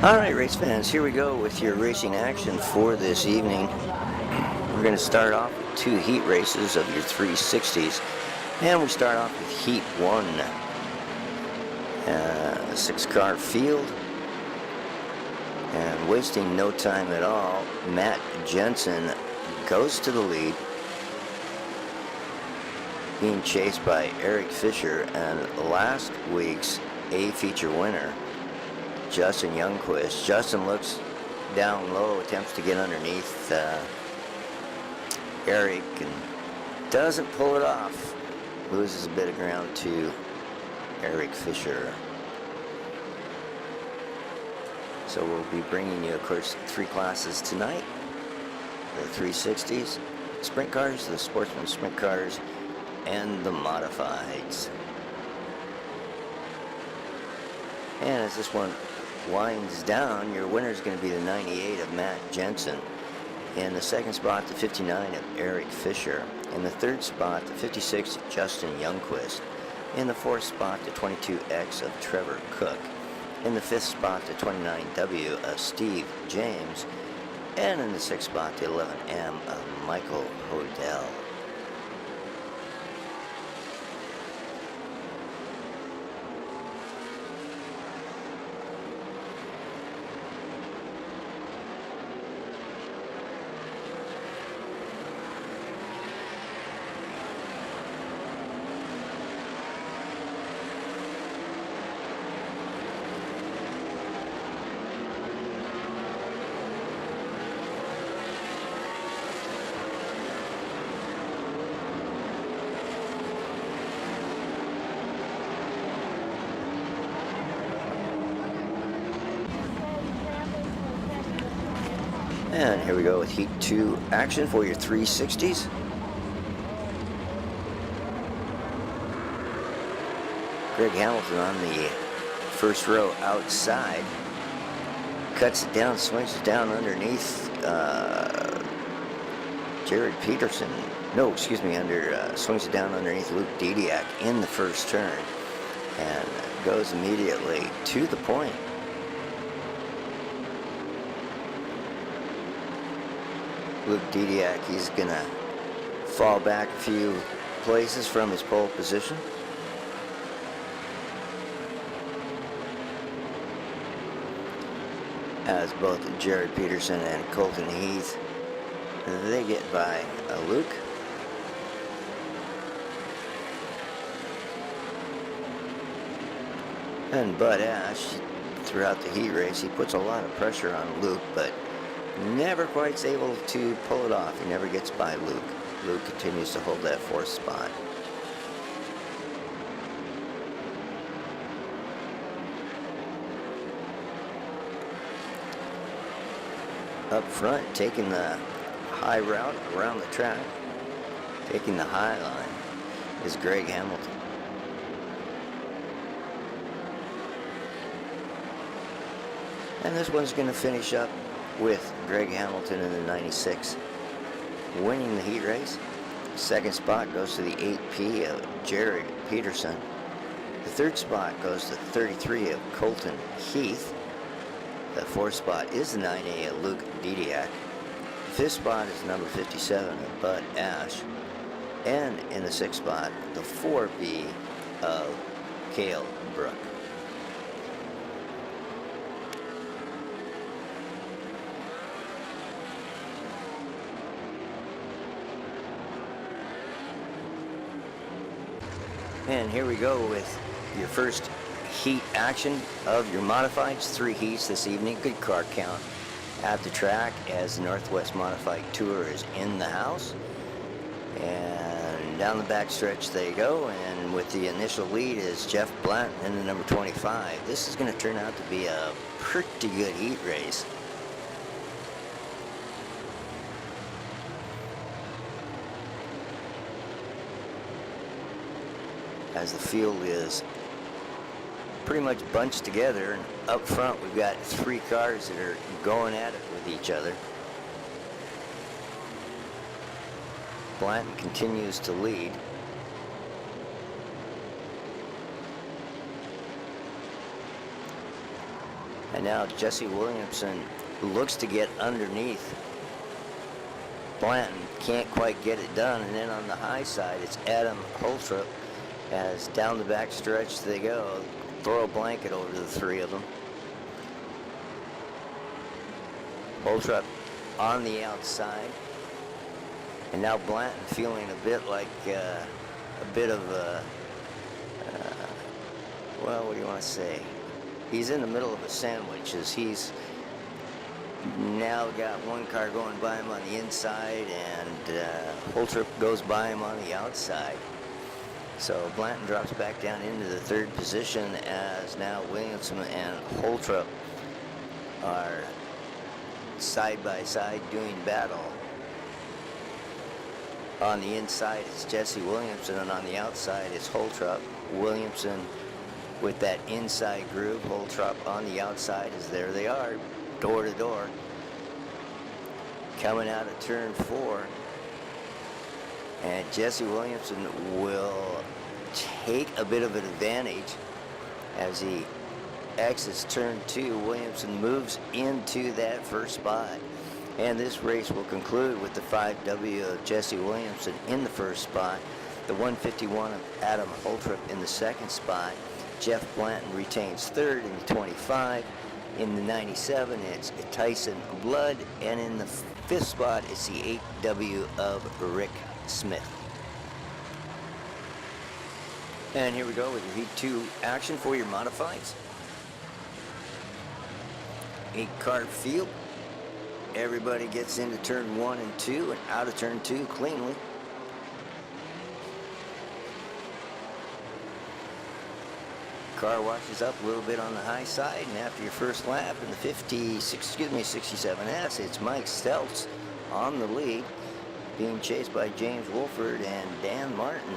Alright, race fans, here we go with your racing action for this evening. We're going to start off with two heat races of your 360s. And we start off with Heat 1. A 6-car field. And wasting no time at all, Matt Jensen goes to the lead, being chased by Eric Fisher and last week's A-feature winner, Justin Youngquist. Justin looks down low, attempts to get underneath Eric and doesn't pull it off. Loses a bit of ground to Eric Fisher. So we'll be bringing you, of course, three classes tonight. The 360s, sprint cars, the sportsman sprint cars, and the modifieds. And as this one winds down, your winner is going to be the 98 of Matt Jensen. In the second spot, the 59 of Eric Fisher. In the third spot, the 56 Justin Youngquist. In the fourth spot, the 22X of Trevor Cook. In the fifth spot, the 29W of Steve James. And in the sixth spot, the 11M of Michael Hodel. And here we go with Heat 2 action for your 360s. Greg Hamilton on the first row outside. Cuts it down, swings it down underneath Jared Peterson. No, excuse me, swings it down underneath Luke Didiak in the first turn. And goes immediately to the point. Luke Didiak, he's going to fall back a few places from his pole position. As both Jared Peterson and Colton Heath, they get by Luke. And Bud Ash, throughout the heat race, he puts a lot of pressure on Luke, but never quite able to pull it off. He never gets by Luke. Luke continues to hold that fourth spot. Up front, taking the high route around the track, taking the high line, is Greg Hamilton. And this one's going to finish up with Greg Hamilton in the 96, winning the heat race. Second spot goes to the 8P of Jared Peterson. The third spot goes to 33 of Colton Heath. The fourth spot is the 9A of Luke Didiak. The fifth spot is number 57 of Bud Ash. And in the sixth spot, the 4B of Cale Brook. And here we go with your first heat action of your modifieds. 3 heats this evening. Good car count at the track as the Northwest Modified Tour is in the house. And down the back stretch they go. And with the initial lead is Jeff Blanton in the number 25. This is going to turn out to be a pretty good heat race. As the field is pretty much bunched together, and up front we've got 3 cars that are going at it with each other. Blanton continues to lead. And now Jesse Williamson looks to get underneath Blanton, can't quite get it done. And then on the high side, it's Adam Holtrup, as down the back stretch they go. Throw a blanket over to the three of them. Holtrup on the outside. And now Blanton feeling a bit like a bit of a, well, what do you want to say? He's in the middle of a sandwich, as he's now got one car going by him on the inside, and Holtrup goes by him on the outside. So Blanton drops back down into the third position, as now Williamson and Holtrup are side by side doing battle. On the inside, it's Jesse Williamson, and on the outside, it's Holtrup. Williamson with that inside groove, Holtrup on the outside, as there they are, door to door. Coming out of turn 4. And Jesse Williamson will take a bit of an advantage as he exits turn 2. Williamson moves into that first spot. And this race will conclude with the 5W of Jesse Williamson in the first spot, the 151 of Adam Holtrup in the second spot. Jeff Blanton retains third in the 25. In the 97, it's Tyson Blood. And in the fifth spot, it's the 8W of Rick Smith. And here we go with your Heat 2 action for your modifieds. 8-car field. Everybody gets into turn 1 and 2 and out of turn 2 cleanly. Car washes up a little bit on the high side, and after your first lap in the 67S, it's Mike Stelz on the lead, being chased by James Wolford and Dan Martin.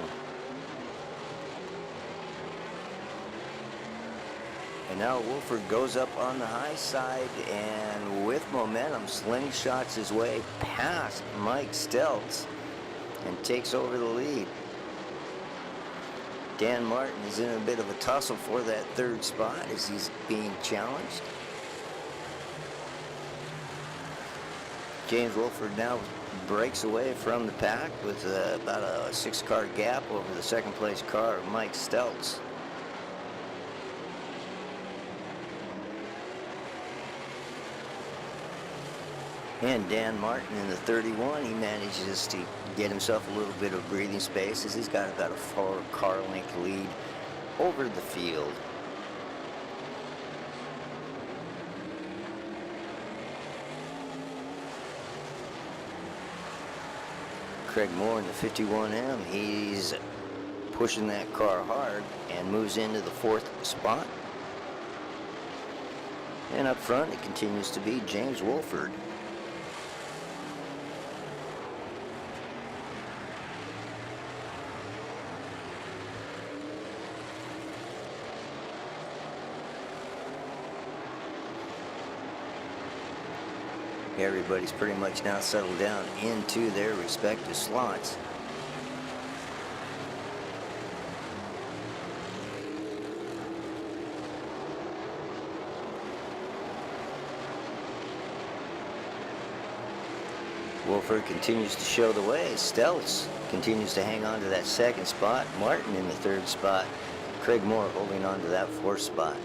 And now Wolford goes up on the high side, and with momentum slingshots his way past Mike Stelz and takes over the lead. Dan Martin is in a bit of a tussle for that third spot as he's being challenged. James Wolford now breaks away from the pack with about a 6-car gap over the second place car of Mike Stelz. And Dan Martin in the 31, he manages to get himself a little bit of breathing space as he's got about a 4-car length lead over the field. Craig Moore in the 51M, he's pushing that car hard and moves into the 4th spot. And up front, it continues to be James Wolford. Everybody's pretty much now settled down into their respective slots. Wolford continues to show the way. Stelz continues to hang on to that second spot. Martin in the third spot. Craig Moore holding on to that 4th spot.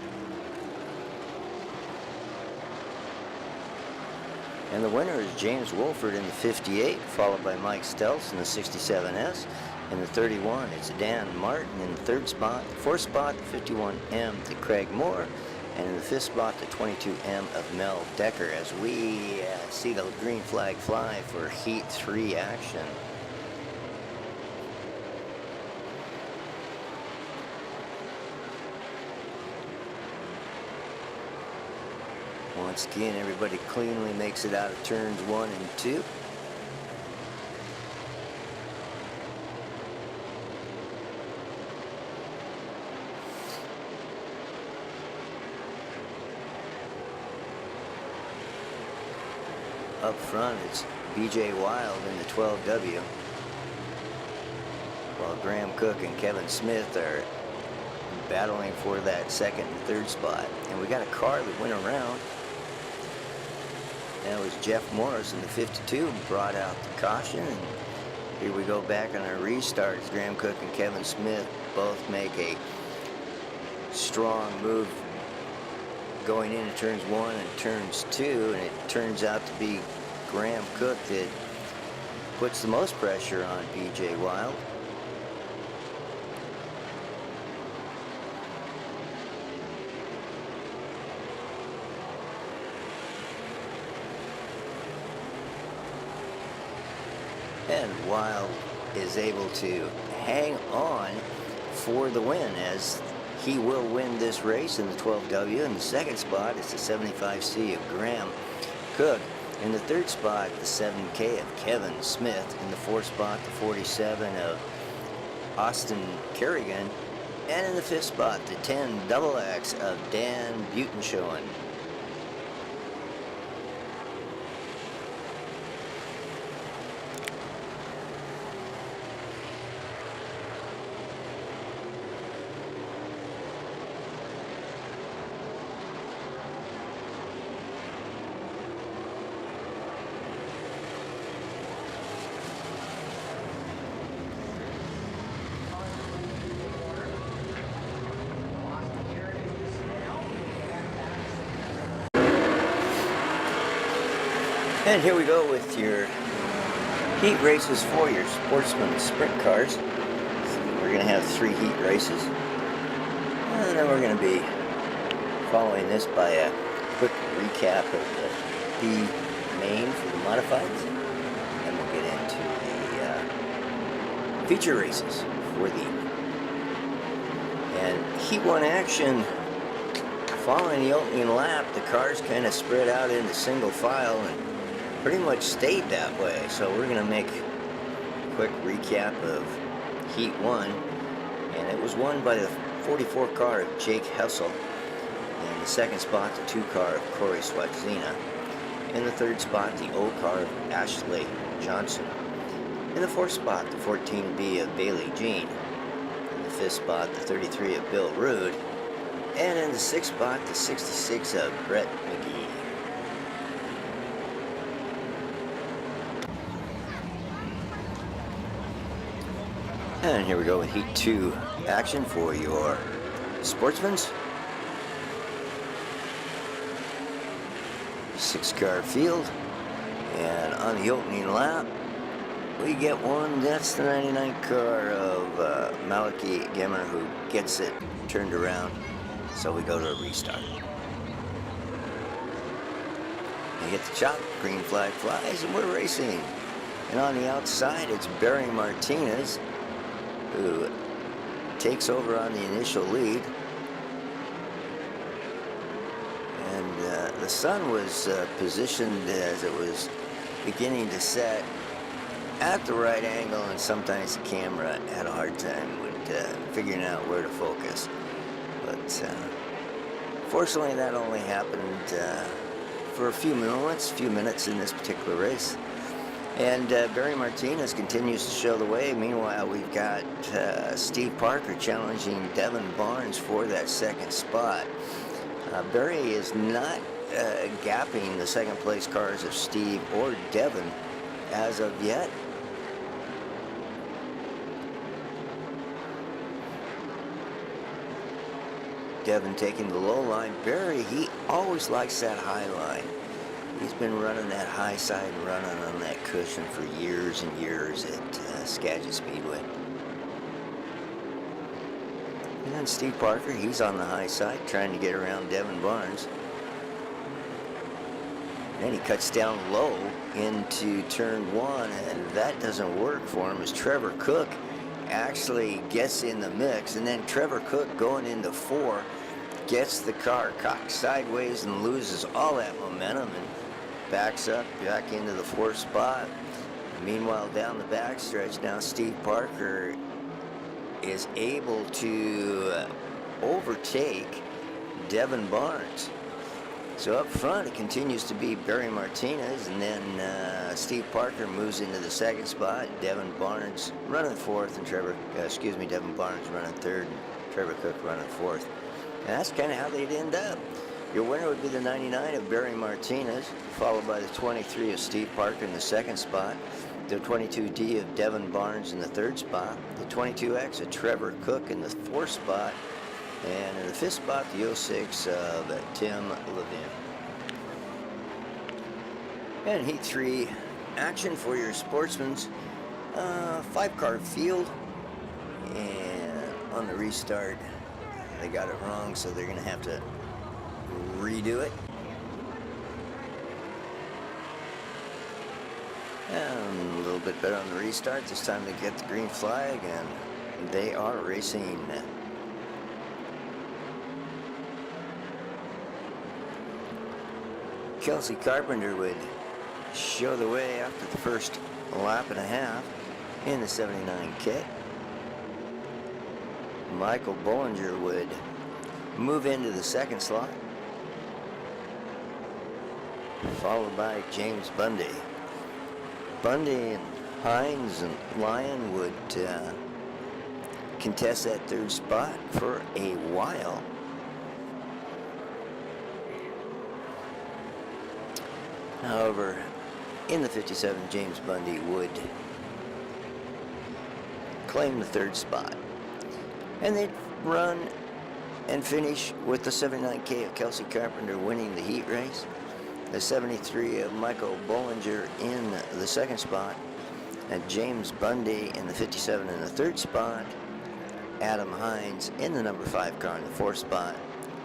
And the winner is James Wolford in the 58, followed by Mike Stelz in the 67S. In the 31, it's Dan Martin in the 3rd spot. The 4th spot, the 51M to Craig Moore. And in the 5th spot, the 22M of Mel Decker, as we see the green flag fly for Heat 3 action. Once again, everybody cleanly makes it out of turns 1 and 2. Up front, it's BJ Wild in the 12W, while Graham Cook and Kevin Smith are battling for that second and third spot. And we got a car that went around. That was Jeff Morris in the 52 brought out the caution. And here we go back on our restarts. Graham Cook and Kevin Smith both make a strong move going into turns 1 and turns 2, and it turns out to be Graham Cook that puts the most pressure on BJ Wilde. And Wilde is able to hang on for the win, as he will win this race in the 12W. In the second spot, it's the 75C of Graham Cook. In the third spot, the 7K of Kevin Smith. In the fourth spot, the 47 of Austin Kerrigan. And in the fifth spot, the 10XX of Dan Butenschoen. And here we go with your heat races for your Sportsman sprint cars. We're going to have 3 heat races. And then we're going to be following this by a quick recap of the B main for the modifieds. And we'll get into the feature races for the and heat 1 action. Following the opening lap, the cars kind of spread out into single file and pretty much stayed that way. So we're going to make a quick recap of Heat 1. And it was won by the 44 car of Jake Hessel. In the second spot, the 2 car of Corey Swatzina. In the third spot, the O car of Ashley Johnson. In the fourth spot, the 14B of Bailey Jean. In the fifth spot, the 33 of Bill Rude. And in the sixth spot, the 66 of Brett McGee. And here we go with Heat 2 action for your Sportsmans. 6-car field. And on the opening lap, we get one. That's the 99 car of Malachi Gemmer, who gets it turned around. So we go to a restart. You hit the chop, green flag flies, and we're racing. And on the outside, it's Barry Martinez, who takes over on the initial lead. And the sun was positioned as it was beginning to set at the right angle, and sometimes the camera had a hard time with figuring out where to focus. But fortunately, that only happened for a few minutes in this particular race. And Barry Martinez continues to show the way. Meanwhile, we've got Steve Parker challenging Devin Barnes for that second spot. Barry is not gapping the second place cars of Steve or Devin as of yet. Devin taking the low line. Barry, he always likes that high line. He's been running that high side and running on that cushion for years and years at Skagit Speedway. And then Steve Parker, he's on the high side trying to get around Devin Barnes. Then he cuts down low into turn 1, and that doesn't work for him as Trevor Cook actually gets in the mix. And then Trevor Cook going into 4 gets the car cocked sideways and loses all that momentum and backs up back into the 4th spot. Meanwhile, down the backstretch now, Steve Parker is able to overtake Devin Barnes. So up front, it continues to be Barry Martinez, and then Steve Parker moves into the 2nd spot. Devin Barnes running 4th, and Devin Barnes running 3rd. Trevor Cook running fourth. And that's kind of how they'd end up. Your winner would be the 99 of Barry Martinez, followed by the 23 of Steve Parker in the second spot, the 22D of Devin Barnes in the third spot, the 22X of Trevor Cook in the fourth spot, and in the fifth spot, the 06 of Tim Levin. And Heat 3 action for your Sportsman's 5-car field. And on the restart, they got it wrong, so they're going to have to redo it. And a little bit better on the restart. This time they get the green flag, and they are racing. Kelsey Carpenter would show the way after the first lap and a half in the 79K. Michael Bollinger would move into the second slot, followed by James Bundy. Bundy and Hines and Lyon would contest that third spot for a while. However, in the 57, James Bundy would claim the third spot. And they'd run and finish with the 79K of Kelsey Carpenter winning the heat race, the 73 of Michael Bollinger in the second spot, and James Bundy in the 57 in the third spot, Adam Hines in the number 5 car in the fourth spot,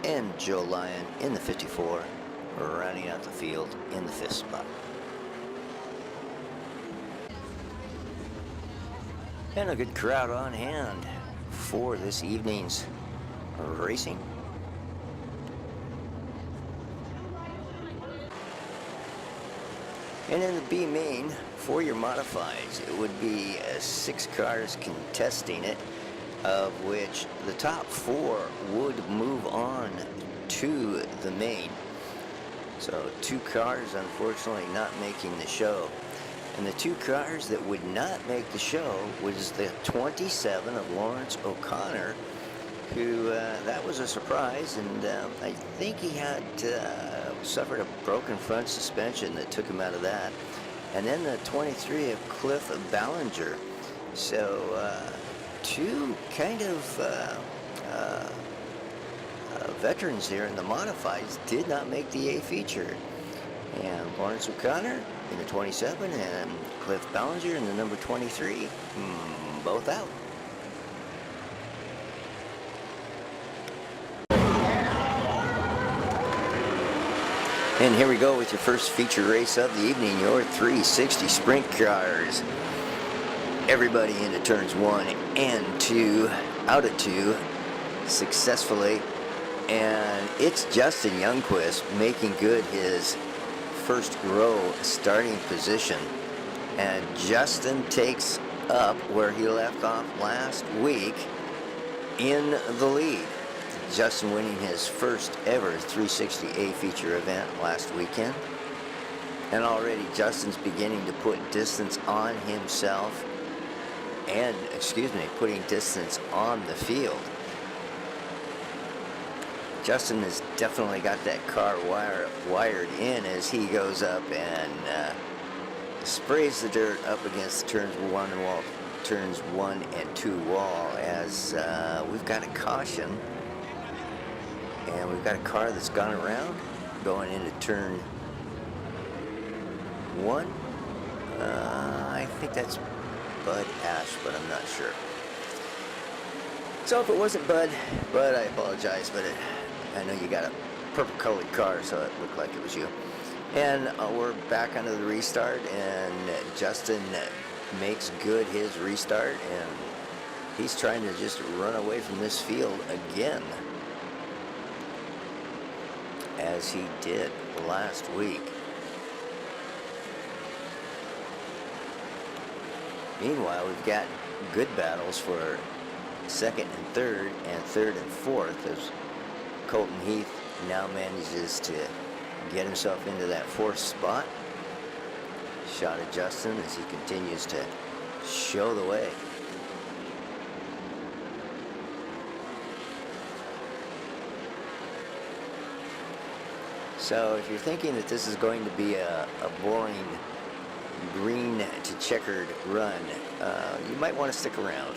and Joe Lyon in the 54, rounding out the field in the fifth spot. And a good crowd on hand for this evening's racing. And in the B main, for your modifieds, it would be 6 cars contesting it, of which the top 4 would move on to the main. So 2 cars unfortunately not making the show. And the 2 cars that would not make the show was the 27 of Lawrence O'Connor, who that was a surprise, and I think he had suffered a broken front suspension that took him out of that. And then the 23 of Cliff Ballinger. So 2 kind of veterans here in the modifieds did not make the A feature. And Lawrence O'Connor in the 27 and Cliff Ballinger in the number 23, both out. And here we go with your first feature race of the evening, your 360 sprint cars. Everybody into turns 1 and 2, out at 2, successfully. And it's Justin Youngquist making good his first row starting position. And Justin takes up where he left off last week in the lead. Justin winning his first ever 360A feature event last weekend. And already Justin's beginning to put distance on himself and, putting distance on the field. Justin has definitely got that car wired in as he goes up and sprays the dirt up against turns 1 and 2 wall as we've got a caution. And we've got a car that's gone around going into turn 1. I think that's Bud Ash, but I'm not sure. So if it wasn't Bud, I apologize, but I know you got a purple colored car, so it looked like it was you. And we're back onto the restart, and Justin makes good his restart, and he's trying to just run away from this field again, as he did last week. Meanwhile, we've got good battles for second and third and fourth, as Colton Heath now manages to get himself into that fourth spot. Shot at Justin as he continues to show the way. So if you're thinking that this is going to be a boring green to checkered run, you might want to stick around.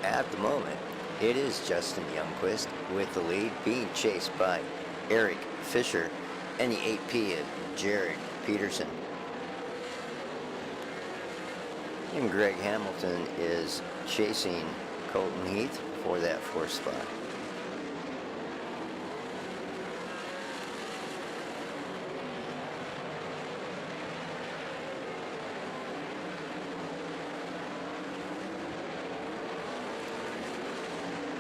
At the moment, it is Justin Youngquist with the lead, being chased by Eric Fisher and the 8P of Jared Peterson. And Greg Hamilton is chasing Colton Heath for that 4th spot.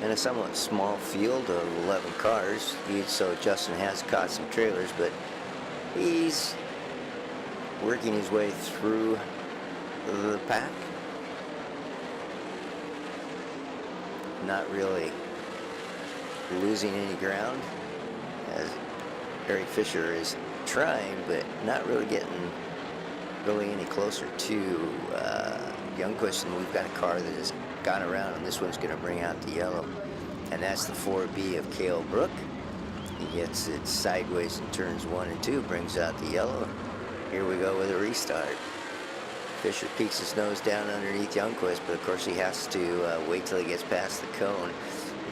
In a somewhat small field of 11 cars, so Justin has caught some trailers, but he's working his way through the pack. Not really losing any ground, as Eric Fisher is trying, but not really getting any closer to Youngquist. And we've got a car that has gone around, and this one's going to bring out the yellow, and that's the 4B of Cale Brook. He gets it sideways in turns 1 and 2, brings out the yellow. Here we go with a restart. Fisher peeks his nose down underneath Youngquist, but of course he has to wait till he gets past the cone.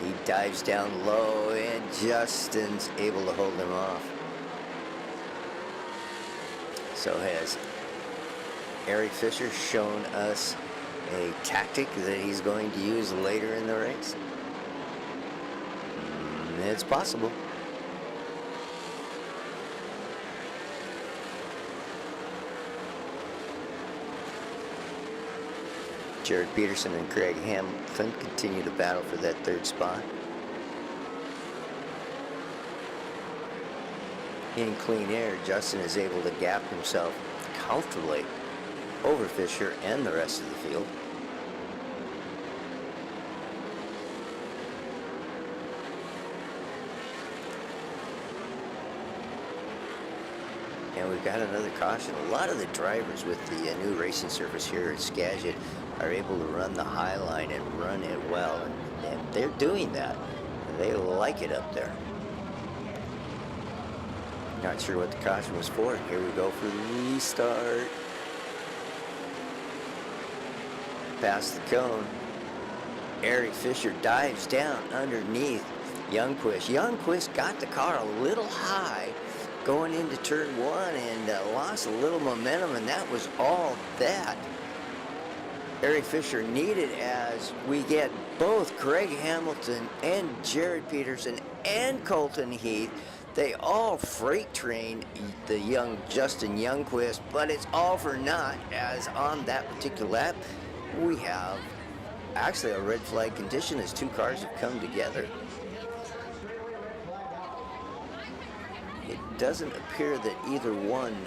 He dives down low, and Justin's able to hold him off. So has Eric Fisher shown us a tactic that he's going to use later in the race? It's possible. Jared Peterson and Greg Hamilton continue to battle for that 3rd spot. In clean air, Justin is able to gap himself comfortably over Fisher and the rest of the field. And we've got another caution. A lot of the drivers with the new racing surface here at Skagit are able to run the high line and run it well, and they're doing that. They like it up there. Not sure what the caution was for. Here we go for the restart. Past the cone. Eric Fisher dives down underneath Youngquist. Youngquist got the car a little high going into turn 1 and lost a little momentum, and that was all that Eric Fisher needed, as we get both Greg Hamilton and Jared Peterson and Colton Heath. They all freight train the young Justin Youngquist, but it's all for naught, as on that particular lap we have actually a red flag condition as 2 cars have come together. It doesn't appear that either one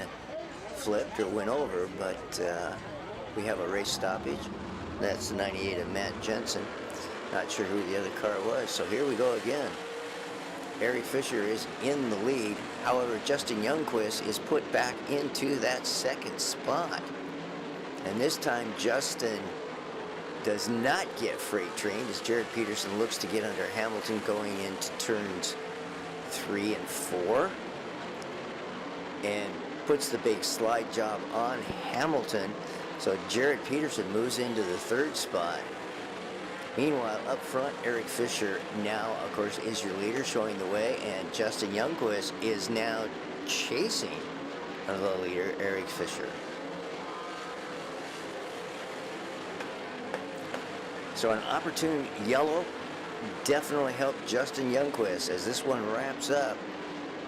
flipped or went over, but we have a race stoppage. That's the 98 of Matt Jensen. Not sure who the other car was, so here we go again. Eric Fisher is in the lead. However, Justin Youngquist is put back into that 2nd spot. And this time, Justin does not get freight trained as Jared Peterson looks to get under Hamilton going into turns 3 and 4. And puts the big slide job on Hamilton. So Jared Peterson moves into the 3rd spot. Meanwhile, up front, Eric Fisher now, of course, is your leader, showing the way, and Justin Youngquist is now chasing the leader, Eric Fisher. So an opportune yellow definitely helped Justin Youngquist. As this one wraps up,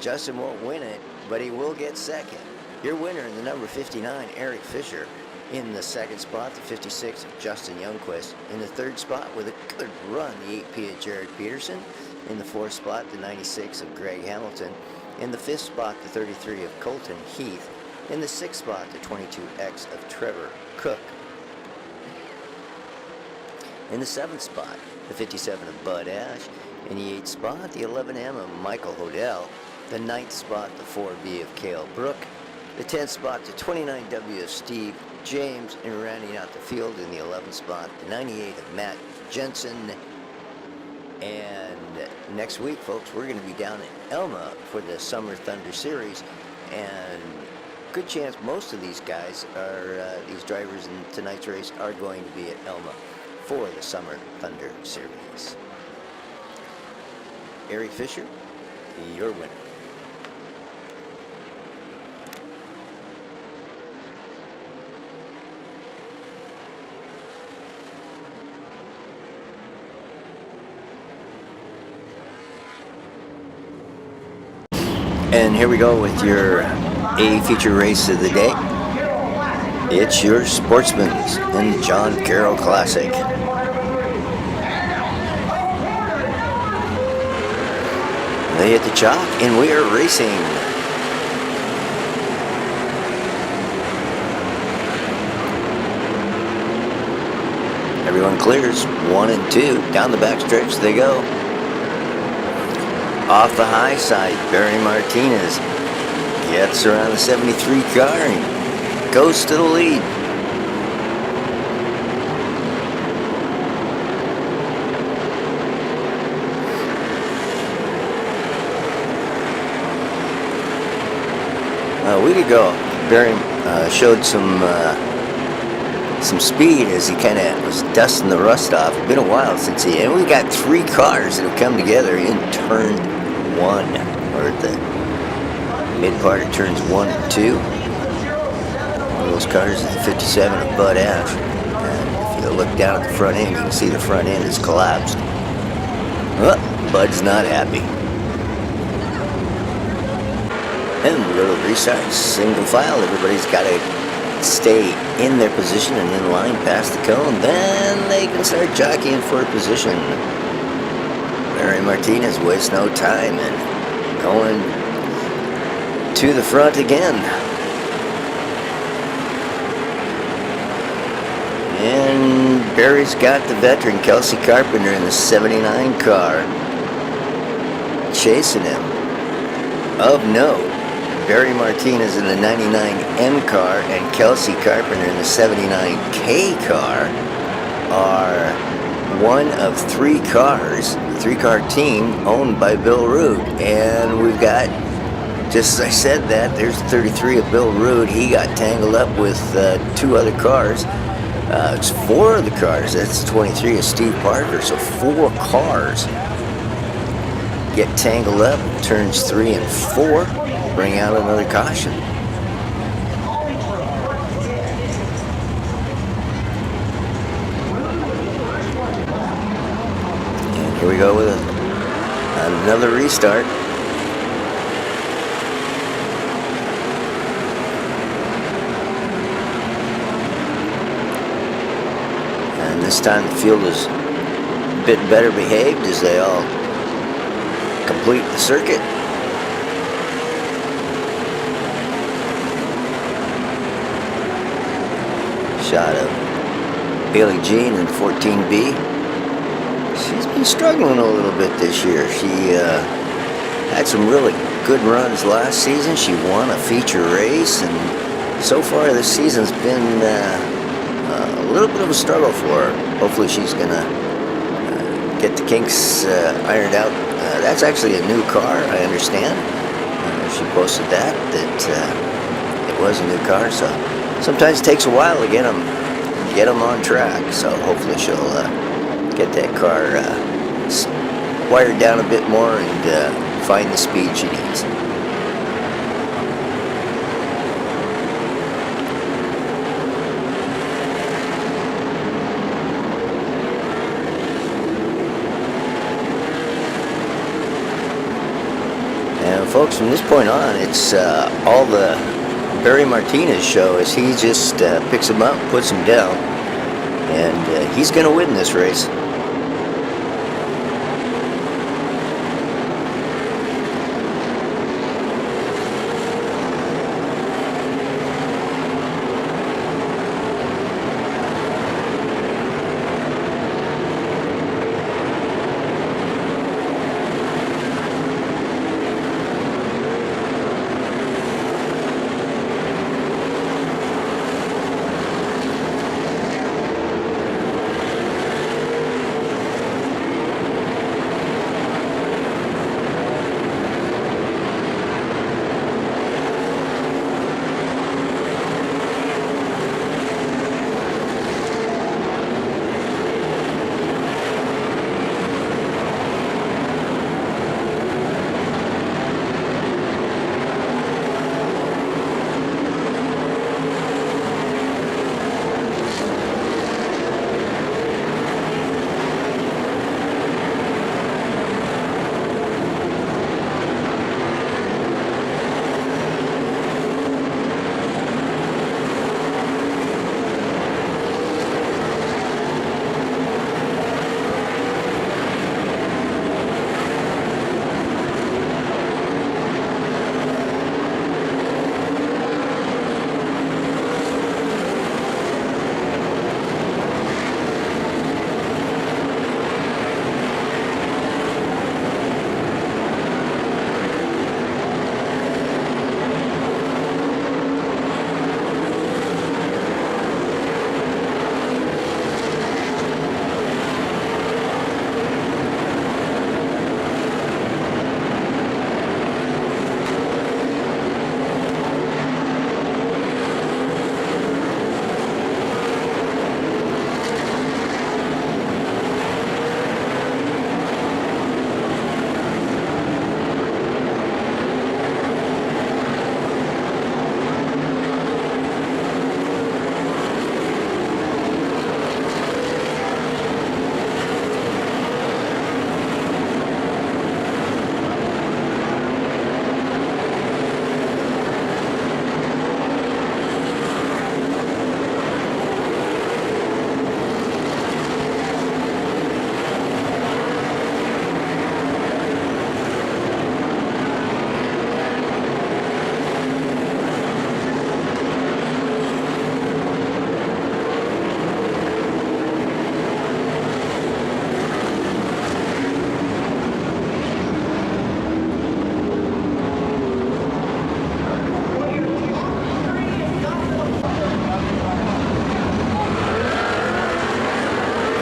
Justin won't win it, but he will get 2nd. Your winner in the number 59, Eric Fisher. In the 2nd spot, the 56 of Justin Youngquist. In the 3rd spot, with a good run, the 8P of Jared Peterson. In the 4th spot, the 96 of Greg Hamilton. In the 5th spot, the 33 of Colton Heath. In the 6th spot, the 22X of Trevor Cook. In the 7th spot, the 57 of Bud Ash. In the 8th spot, the 11M of Michael Hodel. The 9th spot, the 4B of Cale Brook. The 10th spot, the 29W of Steve James, and rounding out the field in the 11th spot, the 98 of Matt Jensen. And next week, folks, we're going to be down in Elma for the Summer Thunder Series. And good chance most of these guys are, these drivers in tonight's race are going to be at Elma for the Summer Thunder Series. Eric Fisher, your winner. And here we go with your A feature race of the day. It's your Sportsman's in the John Carroll Classic. They hit the chalk and we are racing. Everyone clears. 1 and 2. Down the backstretch they go. Off the high side, Barry Martinez gets around the 73 car and goes to the lead. A week ago, Barry showed some speed as he kind of was dusting the rust off. It's been a while since and we got 3 cars that have come together in turn 1, or at the mid part of turns 1 and 2. One of those cars is the 57 of Bud Ash. And if you look down at the front end, you can see the front end is collapsed. Well, Bud's not happy. And we go to the restart, single file. Everybody's got to stay in their position and in line past the cone. Then they can start jockeying for a position. Barry Martinez wastes no time and going to the front again. And Barry's got the veteran Kelsey Carpenter in the 79 car chasing him. Of note, Barry Martinez in the 99M car and Kelsey Carpenter in the 79K car are one of 3 cars, 3-car team owned by Bill Roode. And we've got, just as I said that, there's 33 of Bill Roode. He got tangled up with 2 other cars. It's 4 of the cars. That's 23 of Steve Parker. So 4 cars get tangled up. Turns 3 and 4 bring out another caution. And here we go with another restart. And this time the field is a bit better behaved as they all complete the circuit. Shot of Bailey Jean in 14B. She's been struggling a little bit this year. She had some really good runs last season. She won a feature race, and so far this season's been a little bit of a struggle for her. Hopefully she's going to get the kinks ironed out. That's actually a new car, I understand. She posted that it was a new car, so sometimes it takes a while to get them on track. So hopefully she'll get that car wired down a bit more and find the speed she needs. And folks, from this point on, it's all the Barry Martinez show as he just picks him up, puts him down, and he's going to win this race.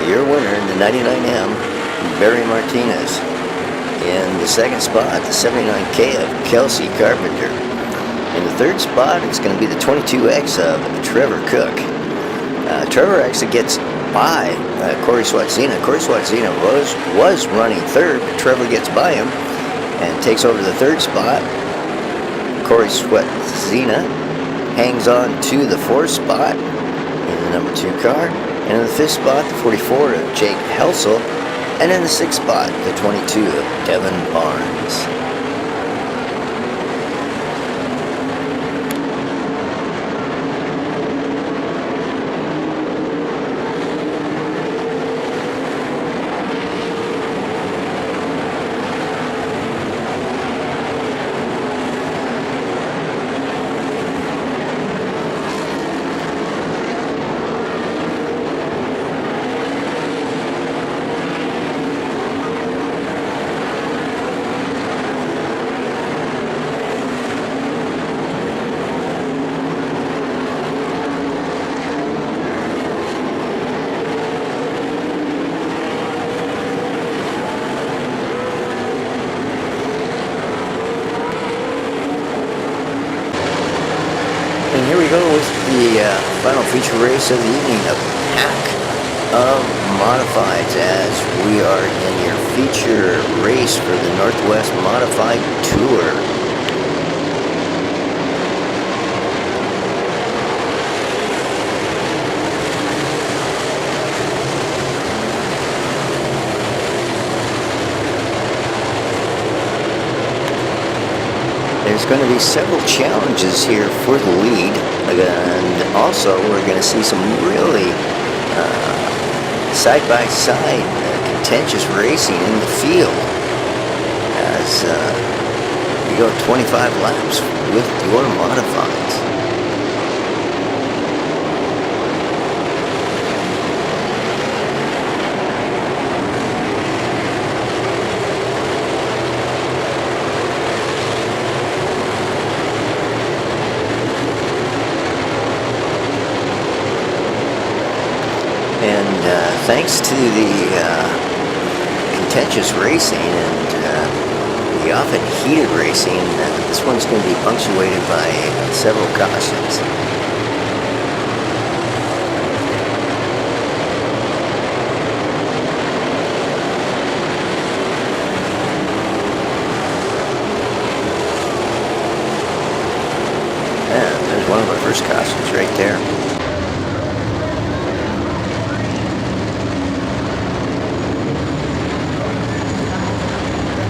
your winner in the 99M, Barry Martinez. In the second spot, the 79K of Kelsey Carpenter. In the third spot, it's going to be the 22X of Trevor Cook. Trevor actually gets by Corey Swatzina. Corey Swatzina was running third, but Trevor gets by him and takes over the third spot. Corey Swatzina hangs on to the fourth spot in the number 2 car. And in the fifth spot, the 44 of Jake Helsel. And in the sixth spot, the 22 of Devin Barnes. And here we go with the final feature race of the evening, a pack of modifieds, as we are in your feature race for the Northwest Modified Tour. There's going to be several challenges here for the lead, and also we're going to see some really side-by-side contentious racing in the field as you go 25 laps with your modifieds. And thanks to the contentious racing and the often heated racing, this one's going to be punctuated by several cautions. And there's one of our first cautions right there.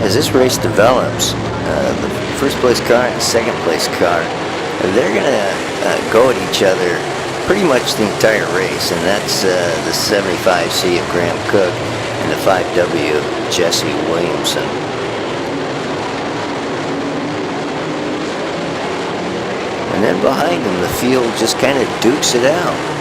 As this race develops, the first place car and second place car, they're going to go at each other pretty much the entire race, and that's the 75C of Graham Cook and the 5W of Jesse Williamson. And then behind them, the field just kind of dukes it out.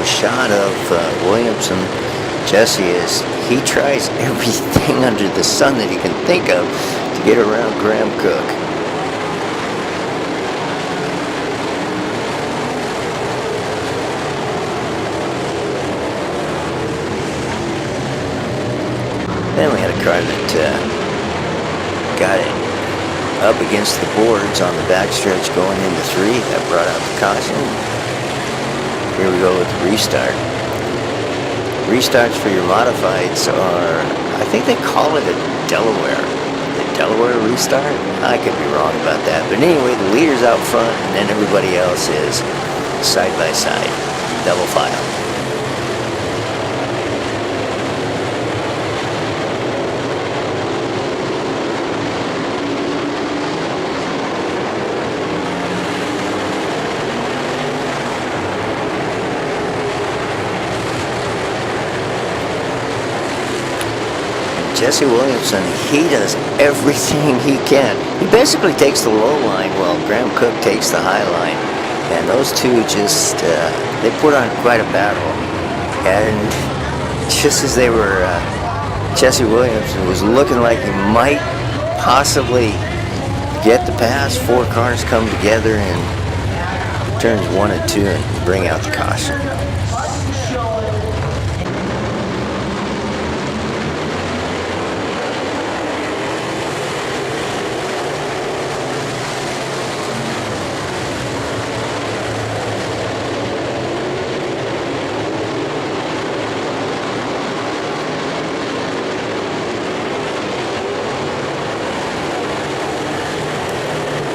Shot of Williamson. Jesse is, he tries everything under the sun that he can think of to get around Graham Cook. Then we had a car that got it up against the boards on the backstretch going into 3. That brought out the caution. Here we go with the restart. Restarts for your modifieds are, I think they call it a Delaware. The Delaware restart? I could be wrong about that. But anyway, the leader's out front, and then everybody else is side by side, double file. Jesse Williamson, he does everything he can. He basically takes the low line while Graham Cook takes the high line. And those two just, they put on quite a battle. And just as they were, Jesse Williamson was looking like he might possibly get the pass, 4 cars come together in turns 1 and 2 and bring out the caution.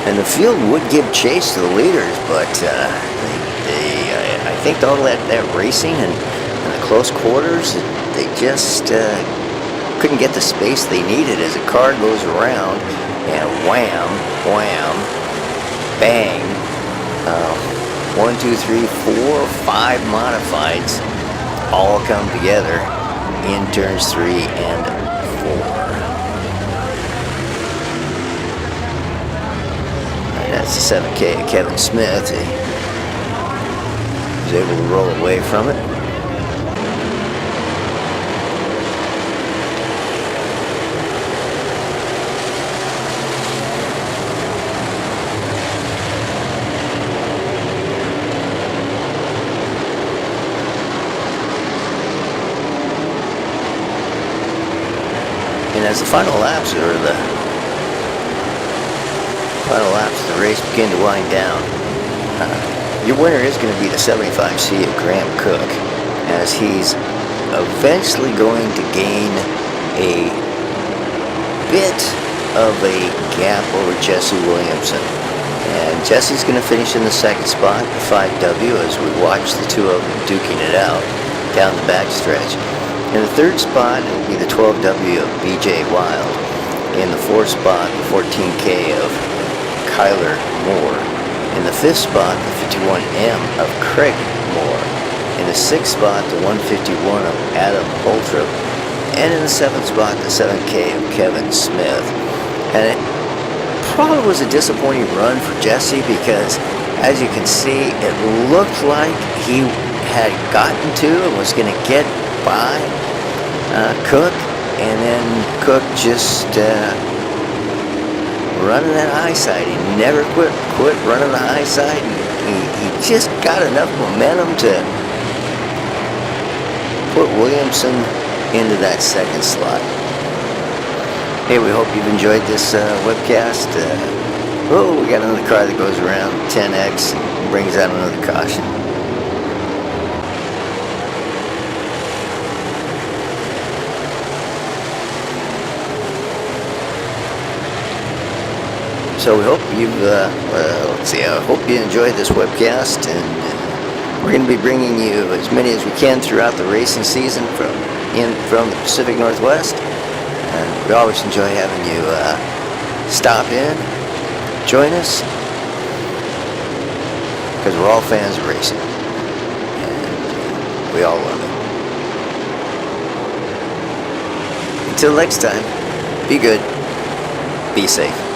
And the field would give chase to the leaders, but I think all that racing and the close quarters, they just couldn't get the space they needed as a car goes around, and wham, wham, bang. 1, 2, 3, 4, 5 modifieds all come together in turns 3 and 4. That's the 7K of Kevin Smith. He was able to roll away from it. And as the final laps of the race begin to wind down, your winner is going to be the 75C of Graham Cook, as he's eventually going to gain a bit of a gap over Jesse Williamson. And Jesse's going to finish in the 2nd spot, the 5W, as we watch the two of them duking it out down the backstretch. In the 3rd spot, it will be the 12W of BJ Wild. In the 4th spot, the 14K of Kyler Moore. In the 5th spot, the 51M of Craig Moore. In the 6th spot, the 151 of Adam Holtrop. And in the 7th spot, the 7K of Kevin Smith. And it probably was a disappointing run for Jesse, because as you can see, it looked like he had gotten to and was going to get by Cook, and then Cook just running that high side. He never quit running the high side. He just got enough momentum to put Williamson into that 2nd slot. Hey, we hope you've enjoyed this webcast. We got another car that goes around 10X and brings out another caution. So we hope I hope you enjoyed this webcast, and we're going to be bringing you as many as we can throughout the racing season from the Pacific Northwest. And we always enjoy having you stop in, join us, because we're all fans of racing, and we all love it. Until next time, be good, be safe.